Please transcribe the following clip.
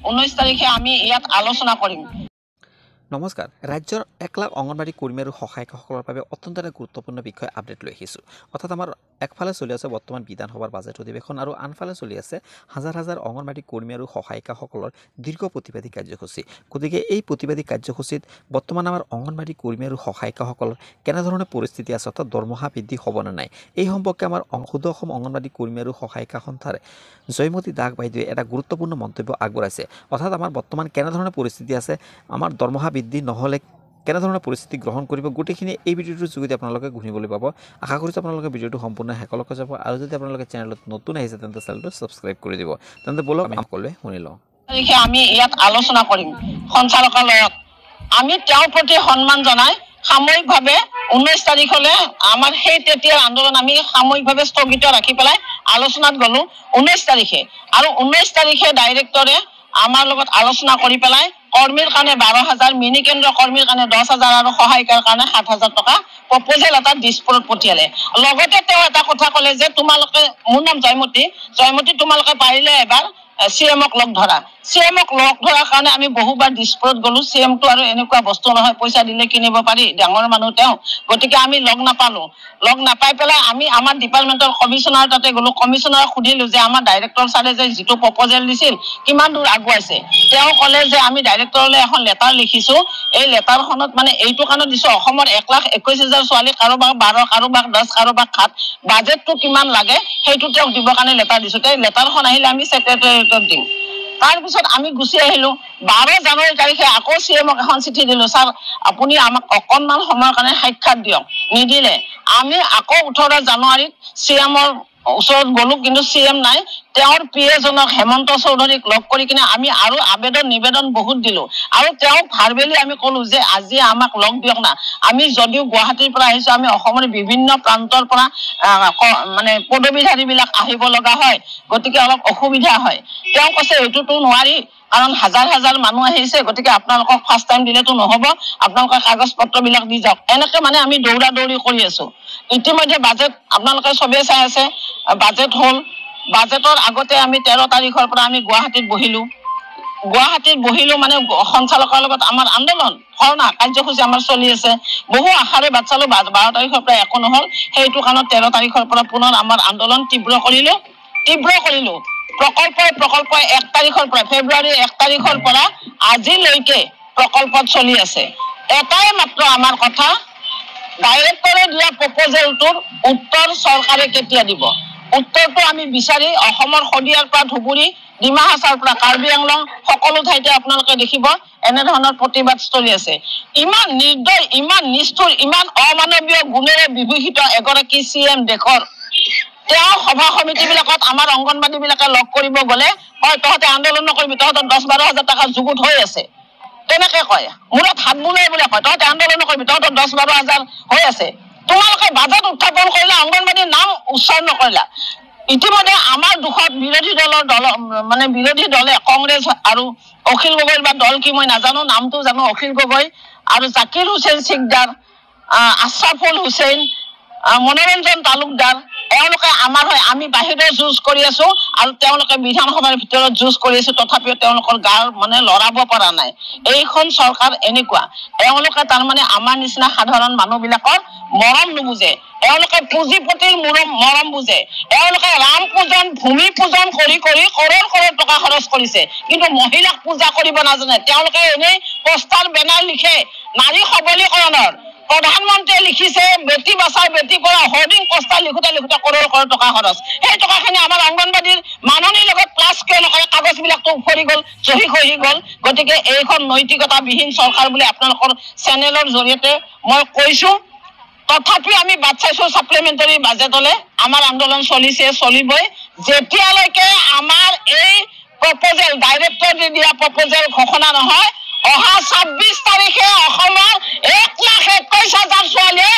19 তাৰিখে আমি ইয়াত আলোচনা কৰিম। নমস্কাৰ। ৰাজ্যৰ 1 লাখ অংগনবাড়ী কৰ্মী আৰু সহায়কসকলৰ বাবে অত্যন্ত এটা গুৰুত্বপূৰ্ণ বিষয় আপডেট লৈ আহিছোঁ। অৰ্থাৎ আমাৰ একফালে চলি আছে বৰ্তমান বিধানসভাৰ বাজেট অধিৱেশন আৰু আনফালে চলি আছে হাজাৰ হাজাৰ অংগনবাড়ী কৰ্মী আৰু সহায়িকাসকলৰ দীৰ্ঘ প্ৰতিবাদী কাৰ্যসূচী। গতিকে এই প্ৰতিবাদী কাৰ্যসূচীত বৰ্তমান আমাৰ অংগনবাড়ী কৰ্মী আৰু সহায়িকাসকলৰ কেনেধৰণে পৰিস্থিতি আছে, অৰ্থাৎ দৰমহা বৃদ্ধি হ'ব নে নাই, এই সম্পৰ্কে আমাৰ সুদু অসম অংগনবাড়ী কৰ্মী আৰু সহায়িকা সন্থাৰ জয়মতী দাস বাইদেৱে এটা গুৰুত্বপূৰ্ণ মন্তব্য আগবঢ়াইছে। অৰ্থাৎ আমাৰ বৰ্তমান কেনেধৰণে পৰিস্থিতি আছে, আমাৰ দৰমহা বৃদ্ধি নহ'লে কেনেধৰণৰ পৰিস্থিতি গ্ৰহণ কৰিব, গোটেইখিনি এই ভিডিঅ'টোৰ যোগেদি আপোনালোকে শুনিবলৈ পাব। আশা কৰিছোঁ আপোনালোকে ভিডিঅ'টো সম্পূৰ্ণ শেষলৈকে যাব আৰু যদি আপোনালোকে চেনেলত নতুন আহিছে তেন্তে চেনেলটো ছাবস্ক্ৰাইব কৰি দিব। তেন্তে বলক আমি সকলোৱে শুনি লওঁ। তাৰিখে আমি ইয়াত আলোচনা কৰিম সঞ্চালকালয়ত। আমি তেওঁৰ প্ৰতি সন্মান জনাই সাময়িকভাৱে 19 তাৰিখলৈ আমাৰ সেই তেতিয়াৰ আন্দোলন আমি সাময়িকভাৱে স্থগিত ৰাখি পেলাই আলোচনাত গ'লো 19 তাৰিখে। আৰু 19 তাৰিখে ডাইৰেক্টৰে আমাৰ লগত আলোচনা কৰি পেলাই কৰ্মীৰ কাৰণে 12,000, মিনি কেন্দ্ৰ কৰ্মীৰ কাৰণে 10,000 আৰু সহায়িকাৰ কাৰণে 7,000 টকা প্ৰপ'জেল এটা দিছপুৰত পঠিয়ালে। লগতে তেওঁ এটা কথা ক'লে যে তোমালোকে, মোৰ নাম জয়মতী, তোমালোকে পাৰিলে এবাৰ CM-ক লগ ধৰা। CM-ক লগ ধৰাৰ কাৰণে আমি বহুবাৰ দিছপুৰত গ'লো। CM-টো আৰু এনেকুৱা বস্তু নহয় পইচা দিলে কিনিব পাৰি, ডাঙৰ মানুহ তেওঁ। গতিকে আমি লগ নাপালো। লগ নাপাই পেলাই আমি আমাৰ ডিপাৰ্টমেণ্টৰ কমিশ্যনাৰ তাতে গ'লো। কমিশ্যনাৰক সুধিলো যে আমাৰ ডাইৰেক্টৰ ছাৰে যে যিটো প্ৰপ'জেল দিছিল কিমান দূৰ আগুৱাইছে। তেওঁ ক'লে যে আমি ডাইৰেক্টৰলৈ এখন লেটাৰ লিখিছোঁ। এই লেটাৰখনত মানে এইটো কাৰণত দিছোঁ, অসমৰ 1,21,000 ছোৱালী, কাৰোবাক 12, কাৰোবাক 10, কাৰোবাক 7, বাজেটটো কিমান লাগে সেইটো তেওঁক দিবৰ কাৰণে লেটাৰ দিছোঁ। এই লেটাৰখন আহিলে আমি ছেক্ৰেটাৰিয়েটত দিম। তাৰপিছত আমি গুচি আহিলোঁ। 12 জানুৱাৰী তাৰিখে আকৌ CM-ক এখন চিঠি দিলোঁ, ছাৰ আপুনি আমাক অকণমান সময়ৰ কাৰণে সাক্ষাৎ দিয়ক। নিদিলে। আমি আকৌ 18 জানুৱাৰীত CM-ৰ ওচৰত গ'লো, কিন্তু CM নাই। তেওঁৰ PA-জনক হেমন্ত চৌধুৰীক লগ কৰি কিনে আমি আৰু নিবেদন বহুত দিলোঁ। আৰু তেওঁক ভাৰ্বেলি আমি ক'লো যে আজি আমাক লগ দিয়ক না। আমি যদিও গুৱাহাটীৰ পৰা আহিছোঁ, আমি অসমৰ বিভিন্ন প্ৰান্তৰ পৰা মানে পদবীধাৰীবিলাক আহিব লগা হয়, গতিকে অলপ অসুবিধা হয়। তেওঁ কৈছে এইটোতো নোৱাৰি, কাৰণ হাজাৰ হাজাৰ মানুহ আহিছে, গতিকে আপোনালোকক ফাৰ্ষ্ট টাইম দিলেতো নহ'ব, আপোনালোকে কাগজ পত্ৰবিলাক দি যাওক। এনেকৈ মানে আমি দৌৰা দৌৰি কৰি আছোঁ। ইতিমধ্যে বাজেট আপোনালোকে চবেই চাই আছে, বাজেট হ'ল। বাজেটৰ আগতে আমি 13 তাৰিখৰ পৰা আমি গুৱাহাটীত বহিলোঁ মানে সঞ্চালকৰ লগত আমাৰ আন্দোলন ধৰ্ণা কাৰ্যসূচী আমাৰ চলি আছে। বহু আশাৰে বাট চালোঁ, 12 তাৰিখৰ পৰা একো নহ'ল। সেইটো কাৰণত 13 তাৰিখৰ পৰা পুনৰ আমাৰ আন্দোলন তীব্ৰ কৰিলোঁ। প্ৰকল্পই 1 তাৰিখৰ পৰা, ফেব্ৰুৱাৰী 1 তাৰিখৰ পৰা আজিলৈকে প্ৰকল্পত চলি আছে। এটাই মাত্ৰ আমাৰ কথা, ডাইৰেক্টৰে দিয়া প্ৰপ'জেলটোৰ উত্তৰ চৰকাৰে কেতিয়া দিব। উত্তৰটো আমি বিচাৰি অসমৰ শদিয়াৰ পৰা ধুবুৰী, ডিমা হাছাওৰ পৰা কাৰ্বি আংলং সকলো ঠাইতে আপোনালোকে দেখিব এনেধৰণৰ প্ৰতিবাদ চলি আছে। ইমান নিৰ্দয়, ইমান নিষ্ঠুৰ, ইমান অমানৱীয় গুণেৰে বিভূষিত এগৰাকী CM দেশৰ, তেওঁ সভা সমিতিবিলাকত আমাৰ অংগনবাড়ীবিলাকে লগ কৰিব গ'লে হয় তহঁতে আন্দোলন নকৰিবি, তহঁতৰ 10-12 হাজাৰ টকা যুগুত হৈ আছে, তেনেকে কয়। মূৰত হাত বুলাই বোলে কয় তহঁতে আন্দোলন নকৰিবি, তহঁতৰ 10-12 হাজাৰ হৈ আছে। তোমালোকে বাজেট উত্থাপন কৰিলা, অংগনবাড়ীৰ নাম উচ্চাৰণ নকৰিলা। ইতিমধ্যে আমাৰ দুখত বিৰোধী দলে কংগ্ৰেছ আৰু অখিল গগৈৰ বা দল কি মই নাজানো, নামটো জানো অখিল গগৈ আৰু জাকিৰ হুছেইন সিকদাৰ, আশ্ৰাফুল হুছেইন, মনোৰঞ্জন তালুকদাৰ, তেওঁলোকে আমাৰ হয়, আমি বাহিৰত যুঁজ কৰি আছোঁ আৰু তেওঁলোকে বিধানসভাৰ ভিতৰত যুঁজ কৰি আছোঁ, তথাপিও তেওঁলোকৰ গাৰ মানে লৰাব পৰা নাই। এইখন চৰকাৰ এনেকুৱা, এওঁলোকে তাৰমানে আমাৰ নিচিনা সাধাৰণ মানুহবিলাকৰ মৰম নুবুজে। এওঁলোকে পুঁজিপতিৰ মৰম বুজে। এওঁলোকে ৰাম পূজন, ভূমি পূজন কৰি কৰোৰ টকা খৰচ কৰিছে, কিন্তু মহিলাক পূজা কৰিব নাজানে। তেওঁলোকে এনেই পোষ্টাৰ বেনাৰ লিখে নাৰী সবলীকৰণৰ। প্ৰধানমন্ত্ৰীয়ে লিখিছে বেটি বাঁচাও বেটি পঢ়াও, হোৰ্ডিং পোষ্টাৰ লিখোতে কৰোৰ টকা খৰচ। সেই টকাখিনি আমাৰ অংগনবাড়ীৰ মাননীৰ লগত প্লাছ কিয় নকৰে, কাগজবিলাকতো উফৰি গ'ল, চহী খহি গ'ল। গতিকে এইখন নৈতিকতাবিহীন চৰকাৰ বুলি আপোনালোকৰ চেনেলৰ জৰিয়তে মই কৈছোঁ। তথাপিও আমি বাট চাইছোঁ ছাপ্লিমেণ্টাৰী বাজেটলৈ। আমাৰ আন্দোলন চলিবই যেতিয়ালৈকে আমাৰ এই প্ৰপ'জেল, ডাইৰেক্টৰে দিয়া প্ৰপ'জেল ঘোষণা নহয়। অহা 26 তাৰিখে অসমৰ 1,21,000 ছোৱালীয়ে